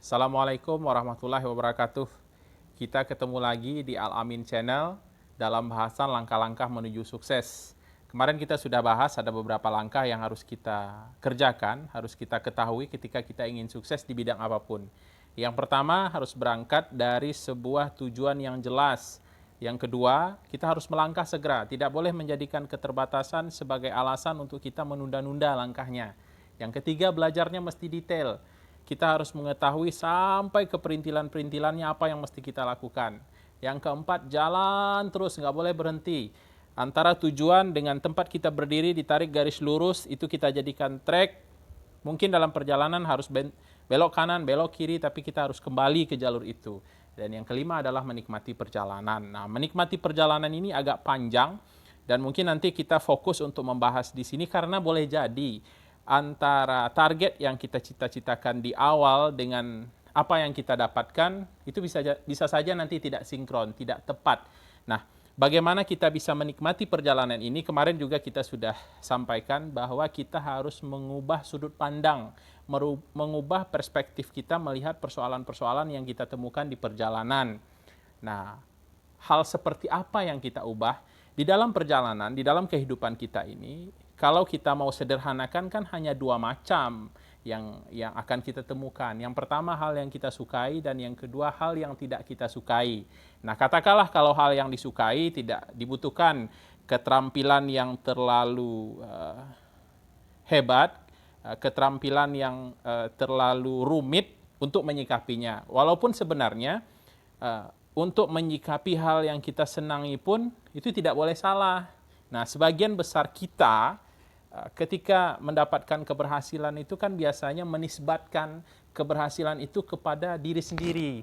Assalamualaikum warahmatullahi wabarakatuh. Kita ketemu lagi di Al-Amin Channel dalam bahasan langkah-langkah menuju sukses. Kemarin kita sudah bahas ada beberapa langkah yang harus kita kerjakan, harus kita ketahui ketika kita ingin sukses di bidang apapun. Yang pertama harus berangkat dari sebuah tujuan yang jelas. Yang kedua, kita harus melangkah segera, tidak boleh menjadikan keterbatasan sebagai alasan untuk kita menunda-nunda langkahnya. Yang ketiga, belajarnya mesti detail. Kita harus mengetahui sampai ke perintilan-perintilannya apa yang mesti kita lakukan. Yang keempat, jalan terus, nggak boleh berhenti. Antara tujuan dengan tempat kita berdiri ditarik garis lurus, itu kita jadikan track. Mungkin dalam perjalanan harus belok kanan, belok kiri, tapi kita harus kembali ke jalur itu. Dan yang kelima adalah menikmati perjalanan. Nah, menikmati perjalanan ini agak panjang, dan mungkin nanti kita fokus untuk membahas di sini karena boleh jadi antara target yang kita cita-citakan di awal dengan apa yang kita dapatkan itu bisa saja nanti tidak sinkron, tidak tepat. Nah, bagaimana kita bisa menikmati perjalanan ini? Kemarin juga kita sudah sampaikan bahwa kita harus mengubah sudut pandang, mengubah perspektif kita melihat persoalan-persoalan yang kita temukan di perjalanan. Nah, hal seperti apa yang kita ubah di dalam perjalanan, di dalam kehidupan kita ini? Kalau kita mau sederhanakan kan hanya dua macam yang akan kita temukan. Yang pertama hal yang kita sukai dan yang kedua hal yang tidak kita sukai. Nah, katakanlah kalau hal yang disukai tidak dibutuhkan keterampilan yang terlalu hebat, keterampilan yang terlalu rumit untuk menyikapinya. Walaupun sebenarnya untuk menyikapi hal yang kita senangi pun itu tidak boleh salah. Nah, sebagian besar kita ketika mendapatkan keberhasilan itu kan biasanya menisbatkan keberhasilan itu kepada diri sendiri.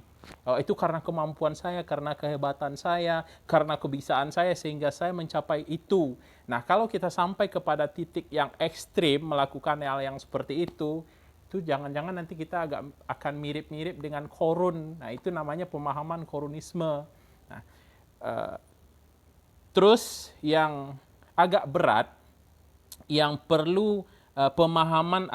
Itu karena kemampuan saya, karena kehebatan saya, karena kebiasaan saya sehingga saya mencapai itu. Nah, kalau kita sampai kepada titik yang ekstrim melakukan hal yang seperti itu jangan-jangan nanti kita akan mirip-mirip dengan Korun. Nah, itu namanya pemahaman Korunisme. Nah, terus yang agak berat, yang perlu pemahaman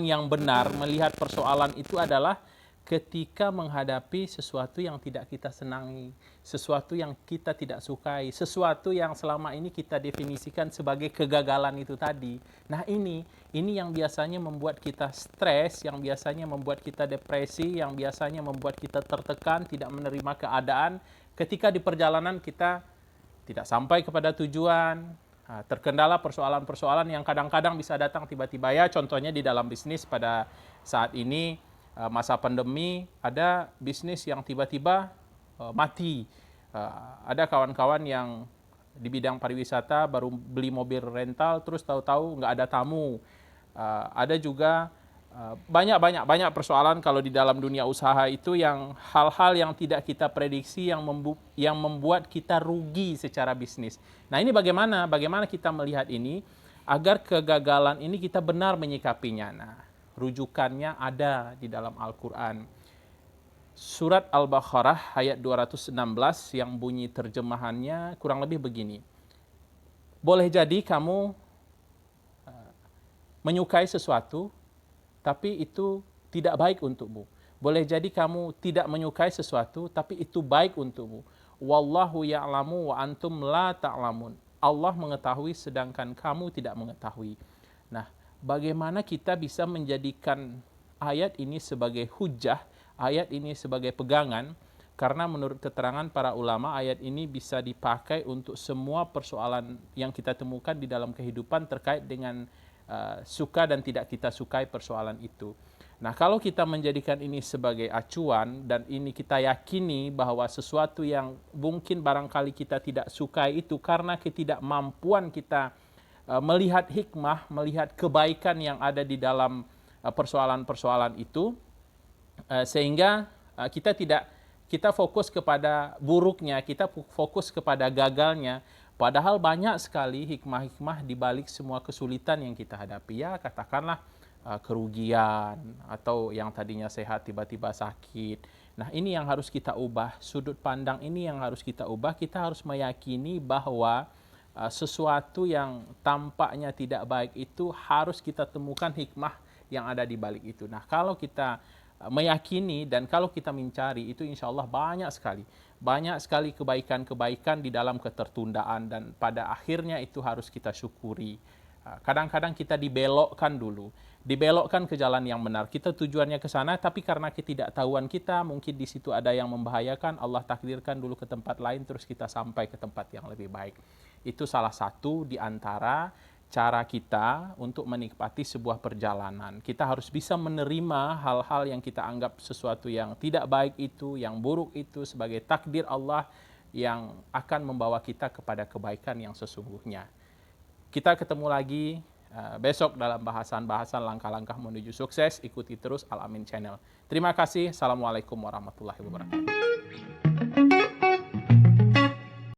yang benar melihat persoalan itu adalah ketika menghadapi sesuatu yang tidak kita senangi, sesuatu yang kita tidak sukai, sesuatu yang selama ini kita definisikan sebagai kegagalan itu tadi. Nah, ini yang biasanya membuat kita stres, yang biasanya membuat kita depresi, yang biasanya membuat kita tertekan, tidak menerima keadaan ketika di perjalanan kita tidak sampai kepada tujuan. Terkendala persoalan-persoalan yang kadang-kadang bisa datang tiba-tiba. Ya, contohnya di dalam bisnis pada saat ini masa pandemi ada bisnis yang tiba-tiba mati. Ada kawan-kawan yang di bidang pariwisata baru beli mobil rental terus tahu-tahu nggak ada tamu. Ada juga banyak persoalan kalau di dalam dunia usaha itu yang hal-hal yang tidak kita prediksi yang membuat kita rugi secara bisnis. Nah, ini bagaimana kita melihat ini agar kegagalan ini kita benar menyikapinya. Nah, rujukannya ada di dalam Al-Quran. Surat Al-Baqarah ayat 216 yang bunyi terjemahannya kurang lebih begini. Boleh jadi kamu menyukai sesuatu tapi itu tidak baik untukmu. Boleh jadi kamu tidak menyukai sesuatu, tapi itu baik untukmu. Wallahu ya'lamu wa antum la ta'lamun. Allah mengetahui sedangkan kamu tidak mengetahui. Nah, bagaimana kita bisa menjadikan ayat ini sebagai hujah, ayat ini sebagai pegangan, karena menurut keterangan para ulama, ayat ini bisa dipakai untuk semua persoalan yang kita temukan di dalam kehidupan terkait dengan suka dan tidak kita sukai persoalan itu. Nah, kalau kita menjadikan ini sebagai acuan dan ini kita yakini bahwa sesuatu yang mungkin barangkali kita tidak sukai itu karena ketidakmampuan kita melihat hikmah, melihat kebaikan yang ada di dalam persoalan-persoalan itu, sehingga kita fokus kepada buruknya, kita fokus kepada gagalnya. Padahal banyak sekali hikmah-hikmah di balik semua kesulitan yang kita hadapi. Ya, katakanlah kerugian atau yang tadinya sehat tiba-tiba sakit. Nah, ini yang harus kita ubah. Sudut pandang ini yang harus kita ubah. Kita harus meyakini bahwa sesuatu yang tampaknya tidak baik itu harus kita temukan hikmah yang ada di balik itu. Nah, kalau kita meyakini dan kalau kita mencari itu, insya Allah banyak sekali kebaikan-kebaikan di dalam ketertundaan, dan pada akhirnya itu harus kita syukuri. Kadang-kadang kita dibelokkan ke jalan yang benar. Kita tujuannya ke sana, tapi karena ketidaktahuan kita, mungkin di situ ada yang membahayakan, Allah takdirkan dulu ke tempat lain, terus kita sampai ke tempat yang lebih baik. Itu salah satu di antara cara kita untuk menikmati sebuah perjalanan. Kita harus bisa menerima hal-hal yang kita anggap sesuatu yang tidak baik itu, yang buruk itu, sebagai takdir Allah yang akan membawa kita kepada kebaikan yang sesungguhnya. Kita ketemu lagi besok dalam bahasan-bahasan langkah-langkah menuju sukses. Ikuti terus Al Amin Channel. Terima kasih. Assalamualaikum warahmatullahi wabarakatuh.